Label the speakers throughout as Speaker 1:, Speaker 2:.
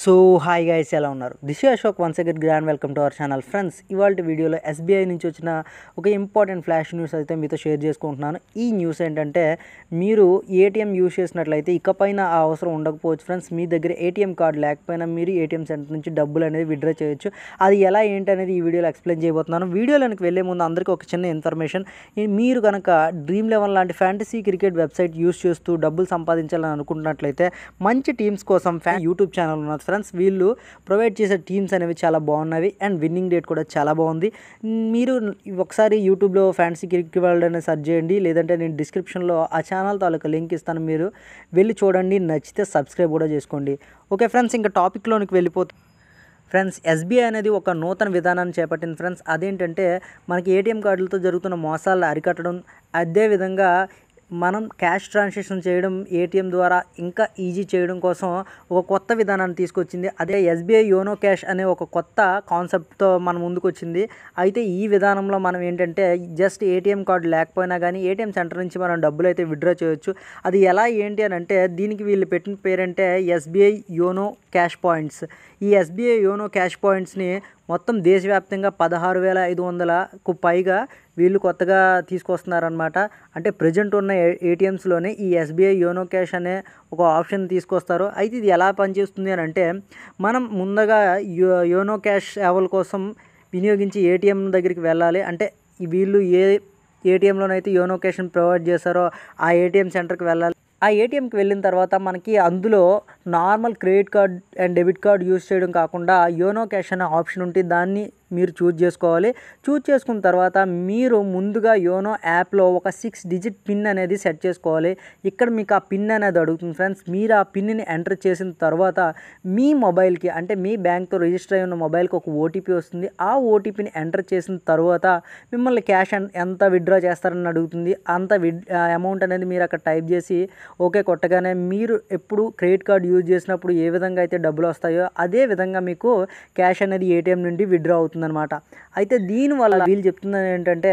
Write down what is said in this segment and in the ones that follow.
Speaker 1: So hi guys, ఎలా ఉన్నారు? This is Ashok, once again grand welcome to our channel. Friends, ఇవాళ వీడియోలో SBI నుంచి వచ్చిన ఒక ఇంపార్టెంట్ ఫ్లాష్ న్యూస్ అయితే మీతో షేర్ చేసుకుంటున్నాను. ఈ న్యూస్ ఏంటంటే, మీరు ఏటీఎం యూజ్ చేసినట్లయితే ఇకపైన ఆ అవసరం ఉండకపోవచ్చు ఫ్రెండ్స్. మీ దగ్గర ఏటీఎం కార్డు లేకపోయినా మీరు ఏటీఎం సెంటర్ నుంచి డబ్బులు అనేది విత్డ్రా చేయొచ్చు. అది ఎలా ఏంటి అనేది ఈ వీడియోలో ఎక్స్ప్లెయిన్ చేయబోతున్నాను. వీడియోలోకి వెళ్ళే ముందు అందరికీ ఒక చిన్న ఇన్ఫర్మేషన్. మీరు కనుక డ్రీమ్ లెవెన్ లాంటి ఫ్యాంటసీ క్రికెట్ వెబ్సైట్ యూజ్ చేస్తూ డబ్బులు సంపాదించాలని అనుకుంటున్నట్లయితే మంచి టీమ్స్ కోసం యూట్యూబ్ ఛానల్ ఉన్నది ఫ్రెండ్స్. వీళ్ళు ప్రొవైడ్ చేసే టీమ్స్ అనేవి చాలా బాగున్నవి అండ్ విన్నింగ్ రేట్ కూడా చాలా బాగుంది. మీరు ఒకసారి యూట్యూబ్లో ఫ్యాంటసీ క్రికెట్ వరల్డ్ అనేది సెర్చ్ చేయండి, లేదంటే నేను డిస్క్రిప్షన్లో ఆ ఛానల్ తాలూకా లింక్ ఇస్తాను. మీరు వెళ్ళి చూడండి, నచ్చితే సబ్స్క్రైబ్ కూడా చేసుకోండి. ఓకే ఫ్రెండ్స్, ఇంకా టాపిక్లోనికి వెళ్ళిపోతుంది. ఫ్రెండ్స్, ఎస్బీఐ అనేది ఒక నూతన విధానాన్ని చేపట్టింది ఫ్రెండ్స్. అదేంటంటే, మనకి ఏటీఎం కార్డులతో జరుగుతున్న మోసాలను అరికట్టడం, అదేవిధంగా మనం క్యాష్ ట్రాన్సాక్షన్ చేయడం ఏటీఎం ద్వారా ఇంకా ఈజీ చేయడం కోసం ఒక కొత్త విధానాన్ని తీసుకొచ్చింది. అదే ఎస్బీఐ యోనో క్యాష్ అనే ఒక కొత్త కాన్సెప్ట్తో మన ముందుకు వచ్చింది. అయితే ఈ విధానంలో మనం ఏంటంటే, జస్ట్ ఏటీఎం కార్డు లేకపోయినా కానీ ఏటీఎం సెంటర్ నుంచి మనం డబ్బులు అయితే విత్డ్రా చేయొచ్చు. అది ఎలా ఏంటి అని అంటే, దీనికి వీళ్ళు పెట్టిన పేరంటే ఎస్బీఐ యోనో క్యాష్ పాయింట్స్. ఈ ఎస్బీఐ యోనో క్యాష్ పాయింట్స్ని మొత్తం దేశవ్యాప్తంగా 16,500కు పైగా వీళ్ళు కొత్తగా తీసుకొస్తున్నారనమాట. అంటే ప్రజెంట్ ఉన్న ఏటీఎంస్లోనే ఈ ఎస్బీఐ యోనో క్యాష్ అనే ఒక ఆప్షన్ తీసుకొస్తారు. అయితే ఇది ఎలా పనిచేస్తుంది అని అంటే, మనం ముందుగా యోనో క్యాష్ సేవల కోసం వినియోగించి ఏటీఎం దగ్గరికి వెళ్ళాలి. అంటే వీళ్ళు ఏ ఏటీఎంలోనైతే యోనో క్యాష్ని ప్రొవైడ్ చేస్తారో ఆ ఏటీఎం సెంటర్కి వెళ్ళాలి. ఆ ఏటీఎంకి వెళ్ళిన తర్వాత మనకి అందులో normal credit card and debit card use చేయడం కాకుండా యోనో క్యాష్ అనే ఆప్షన్ ఉంటుంది. దాన్ని మీరు చూజ్ చేసుకోవాలి. చూజ్ చేసుకున్న తర్వాత మీరు ముందుగా యోనో యాప్లో ఒక 6 డిజిట్ పిన్ అనేది సెట్ చేసుకోవాలి. ఇక్కడ మీకు ఆ పిన్ అనేది అడుగుతుంది ఫ్రెండ్స్. మీరు ఆ పిన్ని ఎంటర్ చేసిన తర్వాత మీ మొబైల్కి, అంటే మీ బ్యాంక్తో రిజిస్టర్ అయి ఉన్న మొబైల్కి ఒక ఓటీపీ వస్తుంది. ఆ ఓటీపీని ఎంటర్ చేసిన తర్వాత మిమ్మల్ని క్యాష్ ఎంత విత్డ్రా చేస్తారని అడుగుతుంది. అంత అమౌంట్ అనేది మీరు అక్కడ టైప్ చేసి ఓకే కొట్టగానే, మీరు ఎప్పుడు క్రెడిట్ కార్డ్ యూజ్ చేసినప్పుడు ఏ విధంగా అయితే డబ్బులు వస్తాయో అదే విధంగా మీకు క్యాష్ అనేది ఏటీఎం నుండి విత్డ్రా అవుతుందన్నమాట. అయితే దీనివల్ల వీళ్ళు చెప్తున్నది ఏంటంటే,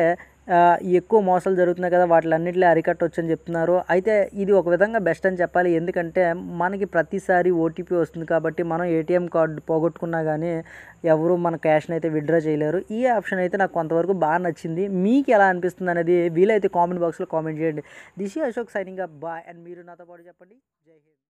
Speaker 1: ఎక్కువ మోసాలు జరుగుతున్నాయి కదా, వాటిలన్నింటినీ అరికట్టవచ్చు అని చెప్తున్నారు. అయితే ఇది ఒక విధంగా బెస్ట్ అని చెప్పాలి. ఎందుకంటే మనకి ప్రతిసారి ఓటీపీ వస్తుంది కాబట్టి మనం ఏటీఎం కార్డు పోగొట్టుకున్నా కానీ ఎవరు మన క్యాష్ని అయితే విత్డ్రా చేయలేరు. ఈ ఆప్షన్ అయితే నాకు కొంతవరకు బాగా నచ్చింది. మీకు ఎలా అనిపిస్తుంది అనేది వీలైతే కామెంట్ బాక్స్లో కామెంట్ చేయండి. This is Ashok signing up, bye. And మీరు నాతో పాటు చెప్పండి. జై హింద్.